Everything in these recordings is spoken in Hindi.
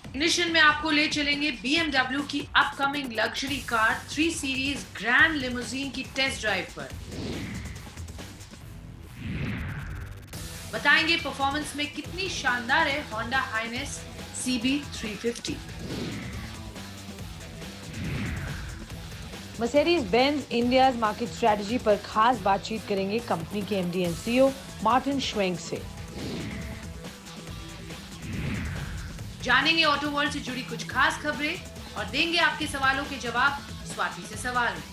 इग्निशन में आपको ले चलेंगे BMW की upcoming luxury car 3 series grand limousine की टेस्ट ड्राइव पर। बताएंगे परफॉर्मेंस में कितनी शानदार है Honda Highness CB350। Mercedes Benz India's market strategy पर खास बातचीत करेंगे कंपनी के MD and CEO Martin Schwenk से। जानेंगे ऑटो वर्ल्ड से जुड़ी कुछ खास खबरें और देंगे आपके सवालों के जवाब स्वाति से सवाल में।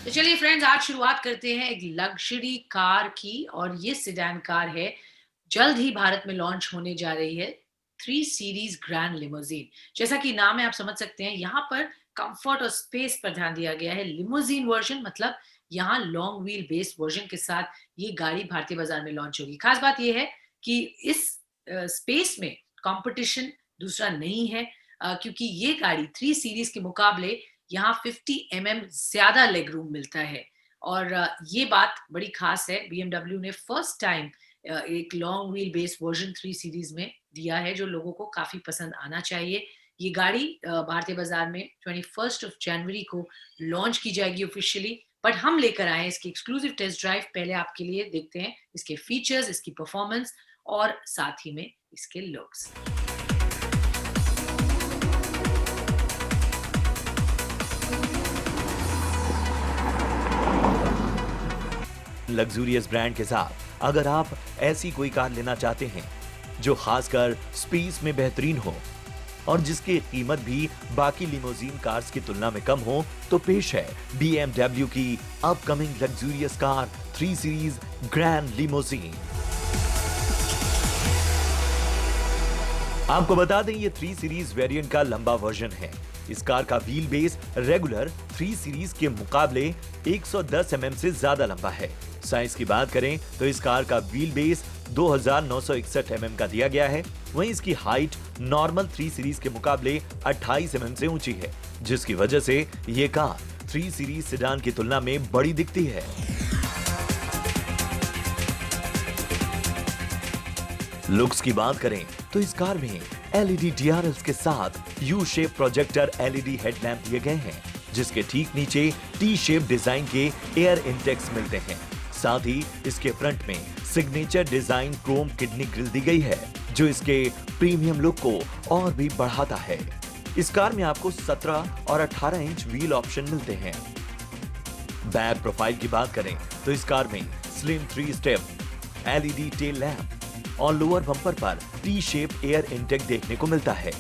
तो चलिए फ्रेंड्स, आज शुरुआत करते हैं एक लग्जरी कार की, और ये सेडान कार है, जल्द ही भारत में लॉन्च होने जा रही है 3 सीरीज ग्रैंड लिमोजीन। जैसा कि नाम है आप समझ सकते हैं, यहाँ पर कंफर्ट और स्पेस पर ध्यान दिया गया है। लिमोजीन वर्जन मतलब यहाँ लॉन्ग व्हील बेस्ड वर्जन के साथ ये गाड़ी भारतीय बाजार में लॉन्च होगी। खास बात यह है कि इस स्पेस में कंपटीशन दूसरा नहीं है, क्योंकि ये गाड़ी 3 सीरीज के मुकाबले यहाँ 50 ज्यादा लेग रूम मिलता है। और ये बात बड़ी खास है, BMW ने फर्स्ट टाइम एक long wheel based version 3 series में दिया है, जो लोगों को काफी पसंद आना चाहिए। ये गाड़ी भारतीय बाजार में 21 जनवरी को लॉन्च की जाएगी ऑफिशियली, बट हम लेकर आए इसकी एक्सक्लूसिव टेस्ट ड्राइव। पहले आपके लिए देखते हैं इसके फीचर्स, इसकी परफॉर्मेंस और साथ ही में इसके लुक्स। लग्जूरियस ब्रांड के साथ अगर आप ऐसी कोई कार लेना चाहते हैं जो खासकर स्पेस में बेहतरीन हो और जिसकी कीमत भी बाकी लिमोजीन कार्स की तुलना में कम हो, तो पेश है BMW की upcoming luxurious car 3 series grand limousine. आपको बता दें, ये 3 सीरीज वेरिएंट का लंबा वर्जन है। इस कार का व्हील बेस रेगुलर 3 सीरीज के मुकाबले 110 से ज्यादा लंबा है। साइज की बात करें तो इस कार का व्हील बेस 2961 का दिया गया है। वहीं इसकी हाइट नॉर्मल 3 सीरीज के मुकाबले 28 से ऊंची है, जिसकी वजह से ये कार 3 सीरीज सेडान की तुलना में बड़ी दिखती है। लुक्स की बात करें तो इस कार में LED DRLs के साथ U shape projector LED headlamp दिए गए हैं, जिसके ठीक नीचे टी शेप डिजाइन के एयर इंटेक्स मिलते हैं। साथ ही इसके फ्रंट में signature design chrome kidney grille दी गई है, जो इसके प्रीमियम लुक को और भी बढ़ाता है। इस कार में आपको 17 और 18 इंच व्हील ऑप्शन मिलते हैं। बैक प्रोफाइल की बात करें तो इस कार में slim 3 step LED tail lamp और लोअर बम्पर पर टी शेप एयर इंटेक देखने को मिलता है,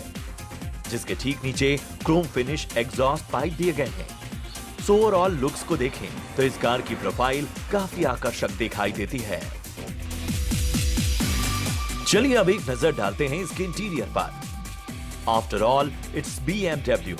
जिसके ठीक नीचे क्रोम फिनिश एग्जॉस्ट पाइप दिए गए हैं। सो ओवरऑल लुक्स को देखें तो इस कार की प्रोफाइल काफी आकर्षक दिखाई देती है। चलिए अब एक नजर डालते हैं इसके इंटीरियर पर। After all it's BMW।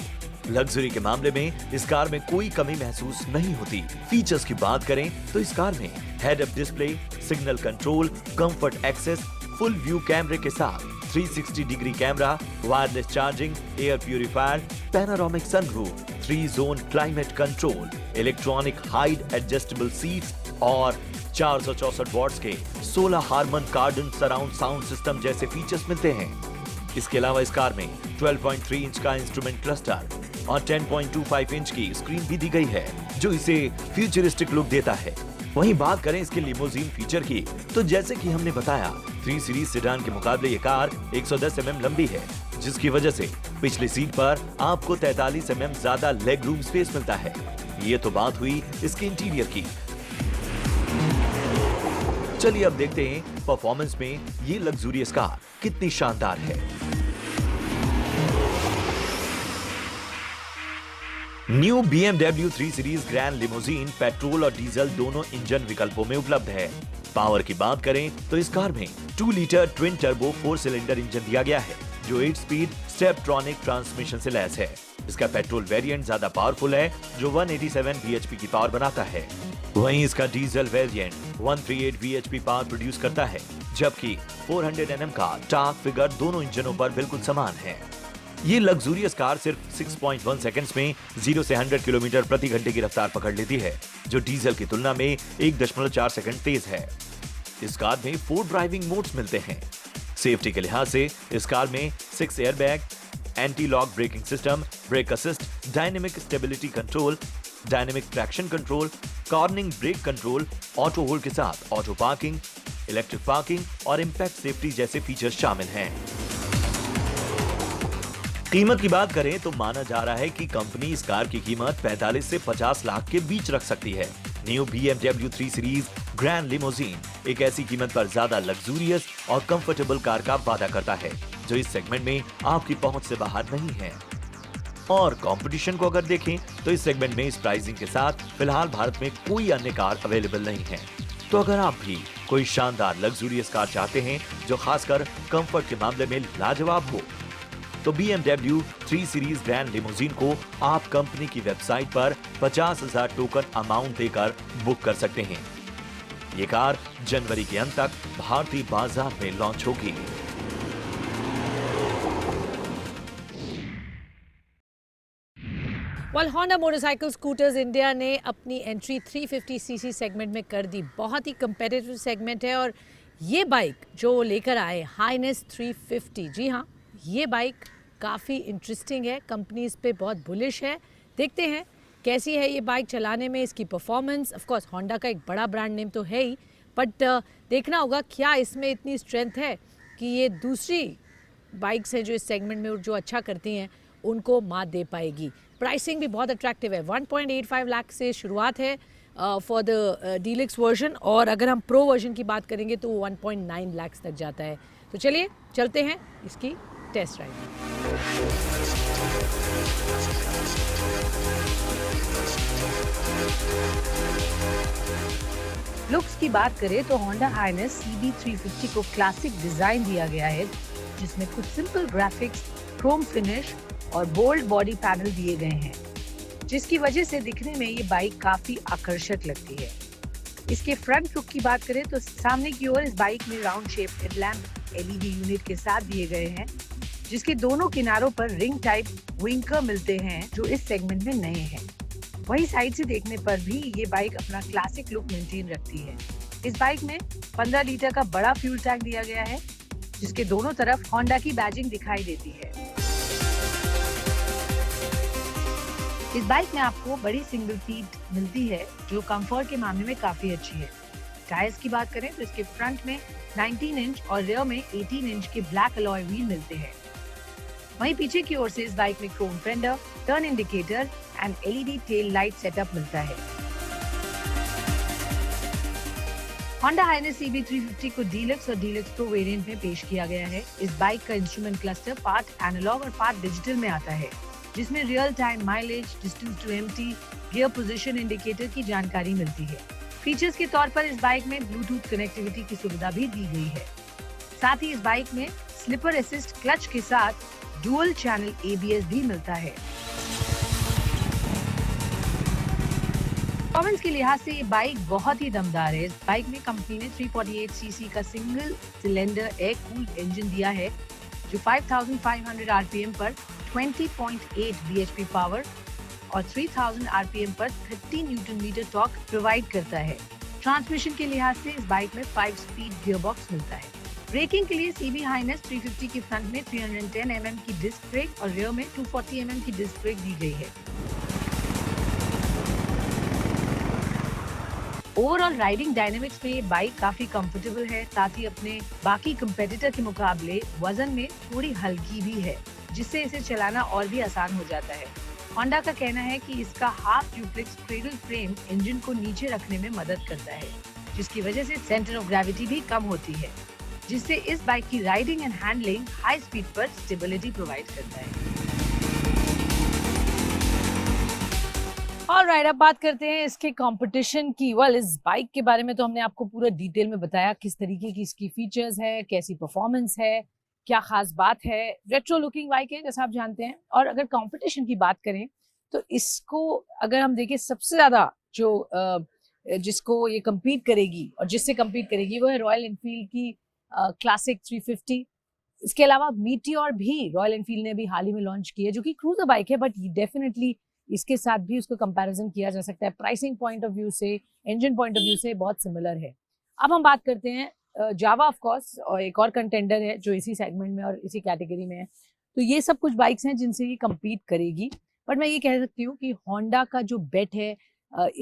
Luxury के मामले में इस कार में कोई कमी महसूस नहीं होती। फीचर्स की बात करें तो इस कार में head up display, signal control, comfort access, full view कैमरे के साथ 360 degree camera, wireless charging, air purifier, panoramic sunroof, 3 zone climate control, electronic height adjustable seats और 464 वॉट्स के 16 Harman Kardon surround sound system जैसे फीचर्स मिलते हैं। इसके अलावा इस कार में 12.3 इंच का इंस्ट्रूमेंट क्लस्टर और 10.25 इंच की स्क्रीन भी दी गई है, जो इसे फ्यूचरिस्टिक लुक देता है। वहीं बात करें इसके लिमोजीन फीचर की, तो जैसे कि हमने बताया 3 सीरीज सेडान के मुकाबले ये कार 110 लंबी है, जिसकी वजह से पिछली सीट पर आपको 43 ज्यादा लेग रूम स्पेस मिलता है। ये तो बात हुई इसके इंटीरियर की। चलिए अब देखते हैं परफॉर्मेंस में ये लग्जूरियस कार कितनी शानदार है। New BMW 3 series grand limousine petrol और डीजल दोनों इंजन विकल्पों में उपलब्ध है। पावर की बात करें तो इस कार में 2 litre twin turbo 4 cylinder engine दिया गया है, जो 8 स्पीड स्टेपट्रॉनिक ट्रांसमिशन से लैस है। इसका पेट्रोल वेरिएंट ज्यादा पावरफुल है, जो 187 bhp की पावर बनाता है। वहीं इसका diesel variant 138 bhp power produce करता है, जबकि 400 Nm का टॉर्क फिगर दोनों इंजनों पर बिल्कुल समान है। ये लग्जूरियस कार सिर्फ 6.1 सेकंड्स में 0 से 100 किलोमीटर प्रति घंटे की रफ्तार पकड़ लेती है, जो डीजल की तुलना में 1.4 सेकंड तेज है। इस कार में 4 ड्राइविंग मोड्स मिलते हैं। सेफ्टी के लिहाज से इस कार में 6 airbag, anti lock braking system, brake assist, dynamic stability control, dynamic traction control, cornering brake control, auto hold के साथ ऑटो पार्किंग, इलेक्ट्रिक पार्किंग और इंपैक्ट सेफ्टी जैसे फीचर्स शामिल हैं। कीमत की बात करें तो माना जा रहा है कि कंपनी इस कार की कीमत 45 से 50 लाख के बीच रख सकती है। New BMW 3 series grand limousine एक ऐसी कीमत पर ज्यादा लग्जूरियस और कंफर्टेबल कार का वादा करता है जो इस सेगमेंट में आपकी पहुंच से बाहर नहीं है। और कंपटीशन को अगर देखें तो इस सेगमेंट में इस प्राइसिंग के साथ फिलहाल भारत में कोई अन्य कार अवेलेबल नहीं है। तो अगर आप भी कोई शानदार लग्जूरियस कार चाहते हैं जो खासकर कंफर्ट के मामले में लाजवाब हो, तो BMW 3 सीरीज ग्रैंड लिमोजीन को आप कंपनी की वेबसाइट पर 50,000 टोकन अमाउंट देकर बुक कर सकते हैं। ये कार जनवरी के अंत तक भारतीय बाजार में लॉन्च होगी। Well, Honda Motorcycle Scooters India ने अपनी एंट्री 350cc सेगमेंट में कर दी। बहुत ही कंपेटिटिव सेगमेंट है और ये बाइक जो लेकर आए हाइनेस 350, जी हाँ, ये बाइक काफ़ी इंटरेस्टिंग है। कंपनी इस पे बहुत बुलिश है। देखते हैं कैसी है ये बाइक चलाने में, इसकी परफॉर्मेंस। ऑफ कोर्स होंडा का एक बड़ा ब्रांड नेम तो है ही, बट देखना होगा क्या इसमें इतनी स्ट्रेंथ है कि ये दूसरी बाइक्स हैं जो इस सेगमेंट में जो अच्छा करती हैं उनको मात दे पाएगी। प्राइसिंग भी बहुत अट्रैक्टिव है, 1.85 लाख से शुरुआत है फॉर द डीलक्स वर्जन, और अगर हम प्रो वर्जन की बात करेंगे तो 1.9 लाख तक जाता है। तो चलिए चलते हैं इसकी टेस्ट राइड। लुक्स की बात करें तो होंडा हाइनेस CB350 को क्लासिक डिजाइन दिया गया है जिसमें कुछ सिंपल ग्राफिक्स, क्रोम फिनिश और बोल्ड बॉडी पैनल दिए गए हैं, जिसकी वजह से दिखने में ये बाइक काफी आकर्षक लगती है। इसके फ्रंट लुक की बात करें तो सामने की ओर इस बाइक में round shape headlamp LED unit के साथ दिए गए हैं, जिसके दोनों किनारों पर रिंग टाइप विंकर मिलते हैं जो इस सेगमेंट में नए हैं। वहीं साइड से देखने पर भी ये बाइक अपना क्लासिक लुक मेंटेन रखती है। इस बाइक में 15 लीटर का बड़ा फ्यूल टैंक दिया गया है, जिसके दोनों तरफ होंडा की बैजिंग दिखाई देती है। इस बाइक में आपको बड़ी सिंगल सीट मिलती है जो कंफर्ट के मामले में काफी अच्छी है। टायर्स की बात करें तो इसके फ्रंट में 19 इंच और रियर में 18 इंच के ब्लैक अलॉय व्हील मिलते हैं। वहीं पीछे की ओर से इस बाइक में Chrome fender, turn indicator and LED tail light setup मिलता है। होंडा हाइनेस CB350 को डीलक्स और डीलक्स प्रो वेरिएंट में पेश किया गया है। इस बाइक का इंस्ट्रूमेंट क्लस्टर पार्ट एनालॉग और पार्ट डिजिटल में आता है, जिसमें real time mileage, distance to empty, gear position indicator की जानकारी मिलती है। फीचर्स के तौर पर इस बाइक में ब्लूटूथ कनेक्टिविटी की सुविधा भी दी गई है। साथ ही इस बाइक में स्लिपर असिस्ट क्लच के साथ डुअल चैनल ABS भी मिलता है। परफॉर्मेंस के लिहाज से ये बाइक बहुत ही दमदार है। इस बाइक में कंपनी ने 348cc का single cylinder air cooled engine दिया है जो 5500 RPM पर 20.8 bhp पावर और 3000 RPM पर 30 न्यूटन मीटर टॉर्क प्रोवाइड करता है। ट्रांसमिशन के लिहाज से इस बाइक में 5 स्पीड गियरबॉक्स मिलता है। ब्रेकिंग के लिए CB हाइनेस 350 के फ्रंट में 310 mm की डिस्क ब्रेक और रियर में 240 mm की डिस्क ब्रेक दी गई है। ओवरऑल राइडिंग डायनेमिक्स में ये बाइक काफी कंफर्टेबल है, साथ ही अपने बाकी कंपेटिटर के मुकाबले वजन में थोड़ी हल्की भी है, जिससे इसे चलाना और भी आसान हो जाता है। होंडा का कहना है कि इसका half duplex cradle frame engine को नीचे रखने में मदद करता है, जिसकी वजह से सेंटर ऑफ ग्रेविटी भी कम होती है, जिससे इस बाइक की riding and handling high speed पर स्टेबिलिटी प्रोवाइड करता है। ऑलराइट, अब बात करते हैं इसके कंपटीशन की। इस बाइक के बारे में तो हमने आपको पूरा डिटेल में बताया, किस तरीके की इसकी फीचर्स है, कैसी परफॉर्मेंस है, क्या खास बात है। रेट्रो लुकिंग बाइक है जैसा आप जानते हैं। और अगर कंपटीशन की बात करें तो इसको अगर हम देखें सबसे ज्यादा जो जिसको ये कम्पीट करेगी और जिससे कम्पीट करेगी वो है रॉयल एनफील्ड की क्लासिक 350। इसके अलावा मीटियोर भी रॉयल एनफील्ड ने अभी हाल ही में लॉन्च की है, जो कि क्रूजर बाइक है, बट डेफिनेटली इसके साथ भी उसको कंपैरिजन किया जा सकता है। प्राइसिंग पॉइंट ऑफ व्यू से, इंजन पॉइंट ऑफ व्यू से बहुत सिमिलर है। अब हम बात करते हैं जावा ऑफ कोर्स और एक और कंटेंडर है जो इसी सेगमेंट में और इसी कैटेगरी में है। तो ये सब कुछ बाइक्स हैं जिनसे ये compete करेगी। बट मैं ये कह सकती हूँ कि होंडा का जो बेट है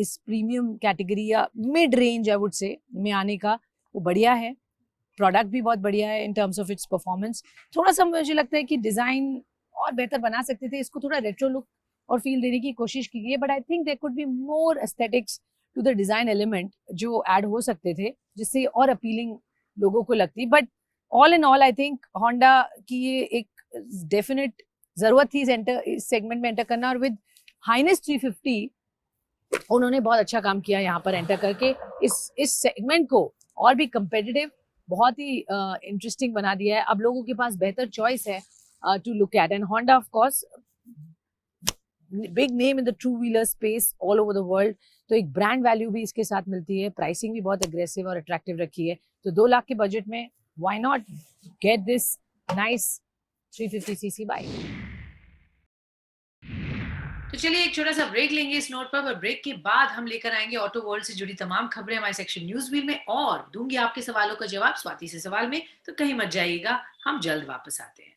इस प्रीमियम कैटेगरी या mid range I would say में आने का, वो बढ़िया है। प्रोडक्ट भी बहुत बढ़िया है in terms of its performance. थोड़ा सा मुझे लगता है कि डिज़ाइन और बेहतर बना सकते थे, इसको थोड़ा रेट्रो लुक और फील देने की कोशिश की गई है। But I think there could be more aesthetics to the design element जो ऐड हो सकते थे, जिससे और अपीलिंग लोगों को लगती। But all in all I think Honda की ये एक डेफिनेट ज़रूरत थी इस सेगमेंट में एंटर करना, और विद हाइनेस 350 उन्होंने बहुत अच्छा काम किया यहाँ पर एंटर करके इस सेगमेंट को और भी कंपेटिटिव, बहुत ही इंटरेस्टिंग बना दिया है। अब लोगों के पास बेहतर चॉइस है to look at, and Honda of course big name in the two wheeler space all over the world, तो एक ब्रांड वैल्यू भी इसके साथ मिलती है। प्राइसिंग भी बहुत अग्रेसिव और अट्रैक्टिव रखी है, तो 2 लाख के बजट में why not get this nice 350cc bike. तो चलिए एक छोटा सा ब्रेक लेंगे इस नोट पर ब्रेक के बाद हम लेकर आएंगे ऑटो वर्ल्ड से जुड़ी तमाम खबरें हमारे सेक्शन न्यूज व्हील में, और दूंगी आपके सवालों का जवाब स्वाति से सवाल में। तो कहीं मत जाइएगा, हम जल्द वापस आते हैं।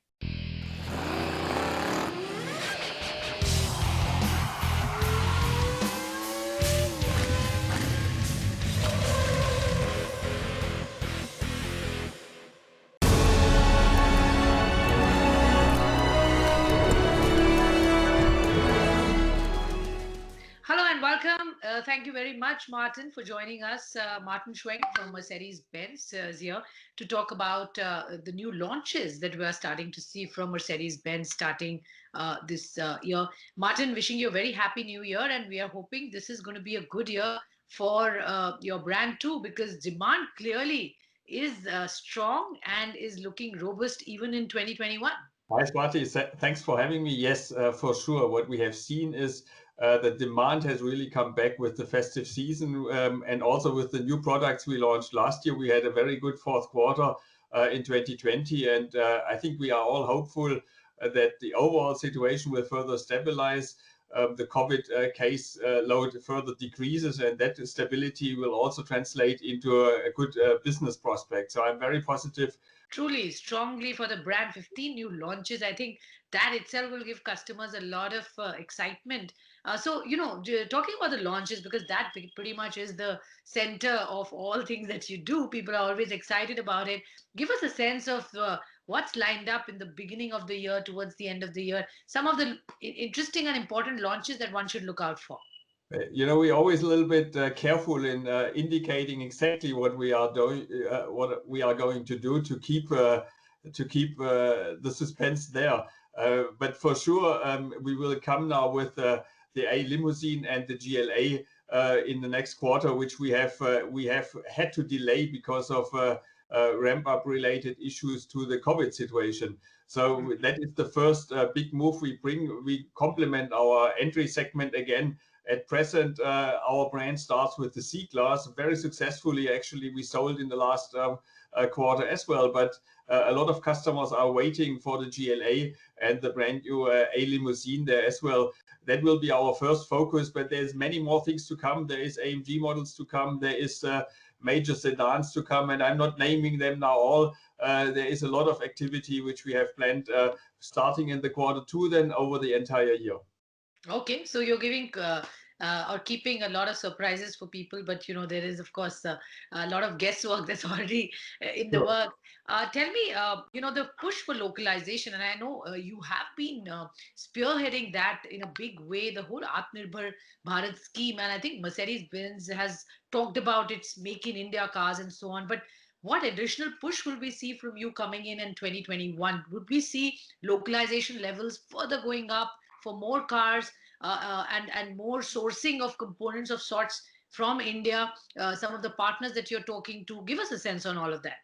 Hello and welcome. Thank you very much, Martin, for joining us. Martin Schwenk from Mercedes-Benz is here to talk about the new launches that we are starting to see from Mercedes-Benz starting this year. Martin, wishing you a very happy new year, and we are hoping this is going to be a good year for your brand too, because demand clearly is strong and is looking robust even in 2021. Hi, Swati. Thanks for having me. Yes, for sure. What we have seen is the demand has really come back with the festive season, and also with the new products we launched last year. We had a very good fourth quarter in 2020, and I think we are all hopeful that the overall situation will further stabilize. The COVID case load further decreases, and that stability will also translate into a good business prospect. So I'm very positive. Truly, strongly for the brand. 15 new launches. I think that itself will give customers a lot of excitement. So, talking about the launches, because that pretty much is the center of all things that you do. People are always excited about it. Give us a sense of what's lined up in the beginning of the year, towards the end of the year. Some of the interesting and important launches that one should look out for. We're always a little bit careful in indicating exactly what we are doing, what we are going to do to keep the suspense there. But for sure, we will come now with the A limousine and the GLA in the next quarter, which we have had to delay because of ramp-up related issues to the COVID situation. So that is the first big move we bring. We complement our entry segment again. At present, our brand starts with the C-Class very successfully. Actually, we sold in the last quarter as well, but a lot of customers are waiting for the GLA and the brand new A limousine there as well. That will be our first focus, but there's many more things to come. There is AMG models to come. There is major sedans to come, and I'm not naming them now all. There is a lot of activity which we have planned starting in the quarter two, then over the entire year. Okay, so you're giving or keeping a lot of surprises for people, but there is of course a lot of guesswork that's already in the work. Tell me, the push for localization, and I know you have been spearheading that in a big way, the whole Atmanirbhar Bharat scheme, and I think Mercedes-Benz has talked about its Make in India cars and so on, but what additional push will we see from you coming in 2021? Would we see localization levels further going up for more cars and more sourcing of components of sorts from India? Some of the partners that you're talking to, give us a sense on all of that.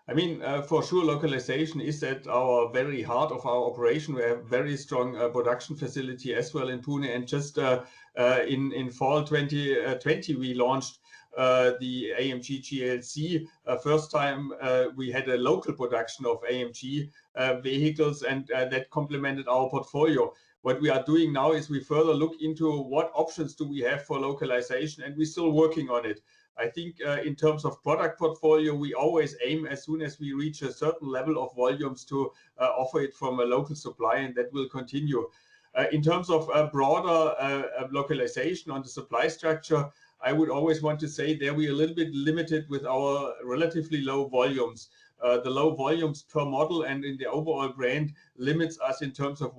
I mean, for sure, localization is at our very heart of our operation. We have very strong production facility as well in Pune, and just in fall 2020 we launched the AMG GLC. First time we had a local production of AMG vehicles, and that complemented our portfolio. What we are doing now is we further look into what options do we have for localization, and we're still working on it. I think in terms of product portfolio, we always aim as soon as we reach a certain level of volumes to offer it from a local supply, and that will continue. In terms of broader localization on the supply structure, I would always want to say there we are a little bit limited with our relatively low volumes. The low volumes per model and in the overall brand limits us in terms of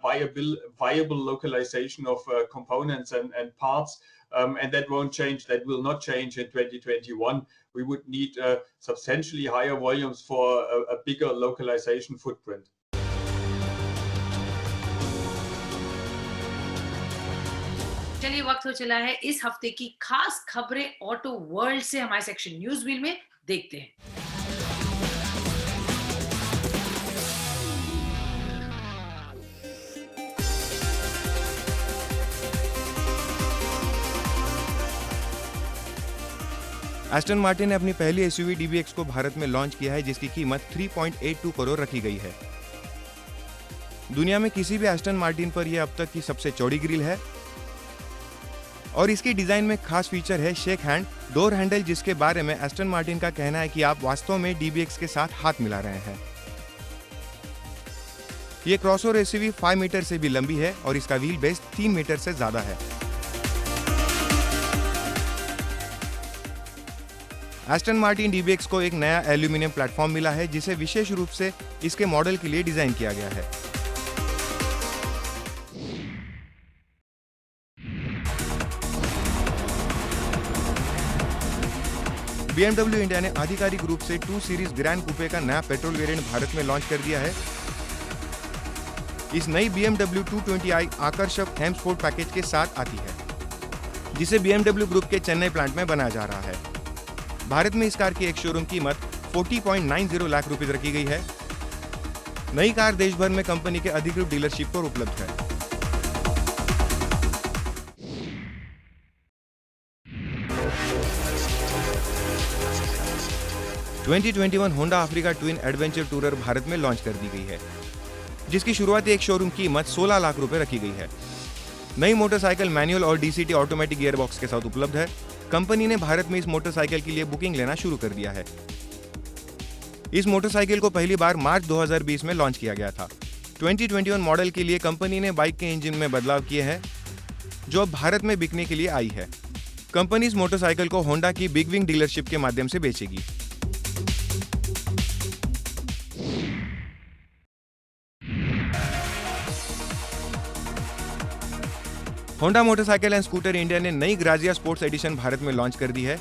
viable localization of components and parts. And that won't change. That will not change in 2021. We would need substantially higher volumes for a bigger localization footprint. चलिए वक्त हो चला है इस हफ्ते की खास खबरें ऑटो वर्ल्ड से हमारे सेक्शन न्यूज व्हील में देखते हैं। एस्टन मार्टिन ने अपनी पहली एसयूवी DBX को भारत में लॉन्च किया है, जिसकी कीमत 3.82 करोड़ रखी गई है। दुनिया में किसी भी एस्टन मार्टिन पर यह अब तक की सबसे चौड़ी ग्रिल है और इसकी डिजाइन में खास फीचर है शेक हैंड डोर हैंडल, जिसके बारे में एस्टन मार्टिन का कहना है कि आप वास्तव में DBX के साथ हाथ मिला रहे हैं। ये क्रॉसओवर एसयूवी 5 मीटर से भी लंबी है और इसका व्हील बेस 3 मीटर से ज्यादा है। एस्टन मार्टिन DBX को एक नया एल्यूमिनियम प्लेटफॉर्म मिला है, जिसे विशेष रूप से इसके मॉडल के लिए डिजाइन किया गया है। BMW इंडिया ने आधिकारिक रूप से 2 सीरीज ग्रैंड कूपे का नया पेट्रोल वेरिएंट भारत में लॉन्च कर दिया है। इस नई BMW 220i आकर्षक M स्पोर्ट पैकेज के साथ आती है, जिसे BMW ग्रुप के चेन्नई प्लांट में बनाया जा रहा है। भारत में इस कार की एक शोरूम कीमत 40.90 लाख रुपए रखी गई है। नई कार देश भर में कंपनी के अधिकृत डीलरशिप पर उपलब्ध है। Honda Africa twin adventure tourer Bharat में लॉन्च कर दी गई है, जिसकी शुरुआती एक शोरूम कीमत 16 लाख रुपए रखी गई है। नई मोटरसाइकिल मैनुअल और DCT ऑटोमेटिक गियरबॉक्स के साथ उपलब्ध है। कंपनी ने भारत में इस मोटरसाइकिल के लिए बुकिंग लेना शुरू कर दिया है। इस मोटरसाइकिल को पहली बार मार्च 2020 में लॉन्च किया गया था। 2021 मॉडल के लिए कंपनी ने बाइक के इंजन में बदलाव किए हैं, जो अब भारत में बिकने के लिए आई है। कंपनी इस मोटरसाइकिल को होंडा की बिग विंग डीलरशिप के माध्यम से बेचेगी। Honda motorcycle and scooter India ने नई ग्राजिया स्पोर्ट्स एडिशन भारत में लॉन्च कर दी है।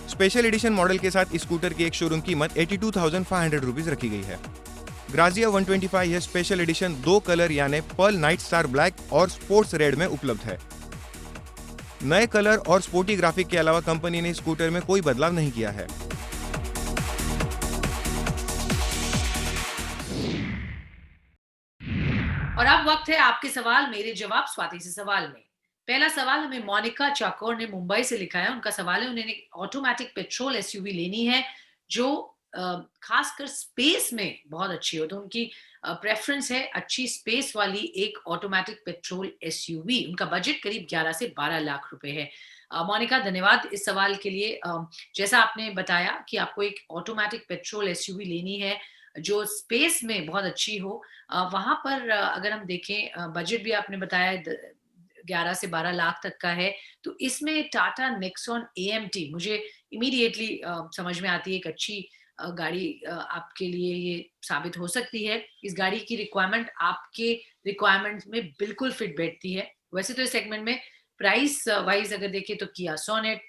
स्पेशल एडिशन मॉडल के साथ इस स्कूटर की एक शोरूम कीमत 82,500 रुपीज रखी गई है। ग्राजिया 125 यह स्पेशल एडिशन 2 कलर यानी पर्ल नाइट स्टार ब्लैक और स्पोर्ट्स रेड में उपलब्ध है। नए कलर और स्पोर्टी ग्राफिक के अलावा कंपनी ने स्कूटर में कोई बदलाव नहीं किया है। और अब वक्त है आपके सवाल मेरे जवाब स्वाति से सवाल में। पहला सवाल हमें मोनिका चाकोर ने मुंबई से लिखा है। उनका सवाल है, उन्हें ऑटोमेटिक पेट्रोल एसयूवी लेनी है जो खासकर स्पेस में बहुत अच्छी हो। तो उनकी प्रेफरेंस है अच्छी स्पेस वाली एक ऑटोमेटिक पेट्रोल एसयूवी। उनका बजट करीब 11 से 12 लाख रुपए है। मोनिका, धन्यवाद इस सवाल के लिए। जैसा आपने बताया कि आपको एक ऑटोमेटिक पेट्रोल एसयूवी लेनी है जो स्पेस में बहुत अच्छी हो, वहां पर अगर हम देखें बजट भी आपने बताया 11 से 12 लाख तक का है, तो इसमें टाटा नेक्सॉन AMT मुझे इमीडिएटली समझ में आती है। एक अच्छी गाड़ी आपके लिए ये साबित हो सकती है। इस गाड़ी की रिक्वायरमेंट आपके रिक्वायरमेंट में बिल्कुल फिट बैठती है। वैसे तो इस सेगमेंट में प्राइस वाइज अगर देखें तो किया सोनेट,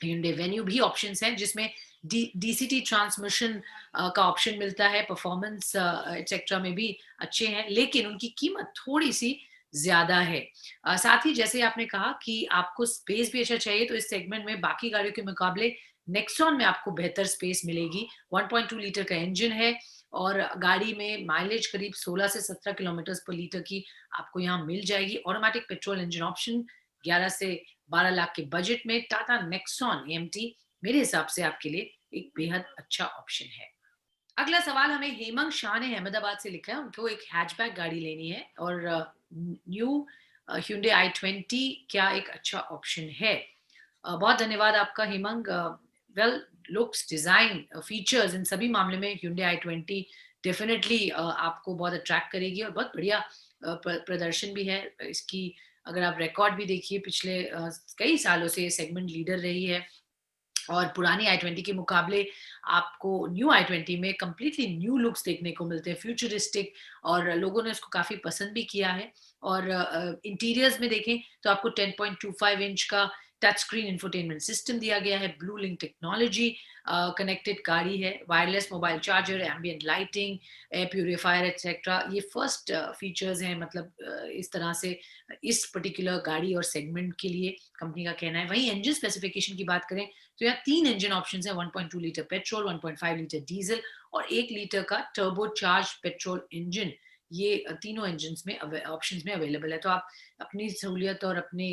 Hyundai Venue भी ऑप्शंस हैं जिसमें DCT ट्रांसमिशन का ऑप्शन मिलता है। परफॉर्मेंस एक्सेट्रा में भी अच्छे हैं, लेकिन उनकी कीमत थोड़ी सी ज्यादा है। साथ ही जैसे आपने कहा कि आपको स्पेस भी अच्छा चाहिए, तो इस सेगमेंट में बाकी गाड़ियों के मुकाबले नेक्सॉन में आपको बेहतर स्पेस मिलेगी। 1.2 लीटर का इंजन है और गाड़ी में माइलेज करीब 16 से 17 किलोमीटर पर लीटर की आपको यहाँ मिल जाएगी। ऑटोमेटिक पेट्रोल इंजन ऑप्शन 11 से 12 लाख के बजट में टाटा नेक्सॉन AMT मेरे हिसाब से आपके लिए एक बेहद अच्छा ऑप्शन है। अगला सवाल हमें हेमंत शाह ने अहमदाबाद से लिखा है। उनको एक हैचबैक गाड़ी लेनी है और न्यू Hyundai i20 क्या एक अच्छा ऑप्शन है। बहुत धन्यवाद आपका Hemang. Well, looks, design, features, इन सभी मामले में Hyundai i20 डेफिनेटली आपको बहुत अट्रैक्ट करेगी और बहुत बढ़िया प्रदर्शन भी है इसकी। अगर आप रिकॉर्ड भी देखिए, पिछले कई सालों से ये सेगमेंट लीडर रही है और पुरानी i20 के मुकाबले आपको न्यू i20 में कंप्लीटली न्यू लुक्स देखने को मिलते हैं, फ्यूचरिस्टिक, और लोगों ने उसको काफी पसंद भी किया है। और इंटीरियर्स में देखें तो आपको 10.25 इंच का टच स्क्रीन इंफोटेनमेंट सिस्टम दिया गया है, ब्लू लिंक टेक्नोलॉजी, कनेक्टेड गाड़ी है, wireless mobile charger, ambient lighting, air purifier etcetera. ये फर्स्ट फीचर्स हैं, मतलब इस तरह से इस पर्टिकुलर गाड़ी और सेगमेंट के लिए कंपनी का कहना है। वहीं इंजन स्पेसिफिकेशन की बात करें तो यहाँ 3 इंजन ऑप्शंस हैं, 1.2 लीटर पेट्रोल, 1.5 लीटर डीजल और 1 लीटर का टर्बो चार्ज पेट्रोल इंजन। ये तीनों इंजन में ऑप्शंस में अवेलेबल है। तो आप अपनी सहूलियत और अपने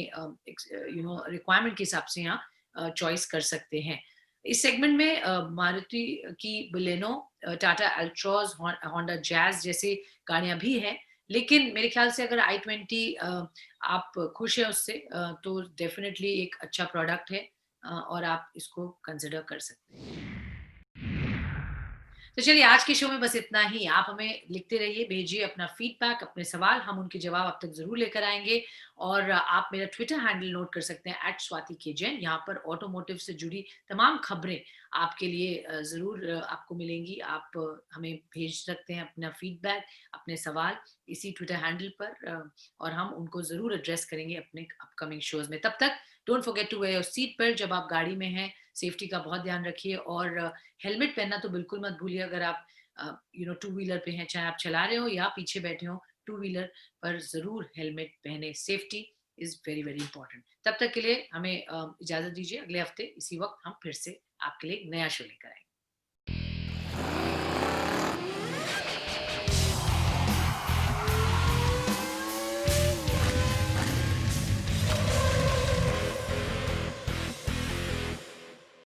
रिक्वायरमेंट के हिसाब से यहाँ चॉइस कर सकते हैं। इस सेगमेंट में मारुति की Baleno, Tata Altroz, Honda jazz जैसी गाड़ियां भी हैं, लेकिन मेरे ख्याल से अगर i20 आप खुश हैं उससे, तो डेफिनेटली एक अच्छा प्रोडक्ट है और आप इसको कंसिडर कर सकते हैं। तो चलिए, आज के शो में बस इतना ही। आप हमें लिखते रहिए, भेजिए अपना फीडबैक, अपने सवाल, हम उनके जवाब आप तक जरूर लेकर आएंगे। और आप मेरा ट्विटर हैंडल नोट कर सकते हैं @swati_kjain। यहाँ पर ऑटोमोटिव से जुड़ी तमाम खबरें आपके लिए जरूर आपको मिलेंगी। आप हमें भेज सकते हैं अपना फीडबैक, अपने सवाल इसी ट्विटर हैंडल पर, और हम उनको जरूर एड्रेस करेंगे अपने अपकमिंग शोज में। तब तक don't forget to wear your seat belt जब आप गाड़ी में हैं। सेफ्टी का बहुत ध्यान रखिए और हेलमेट पहनना तो बिल्कुल मत भूलिए। अगर आप टू व्हीलर पे हैं, चाहे आप चला रहे हो या पीछे बैठे हो, टू व्हीलर पर जरूर हेलमेट पहने। Safety is very very important. तब तक के लिए हमें इजाजत दीजिए। अगले हफ्ते इसी वक्त हम फिर से आपके लिए एक नया शो लेकर आएंगे।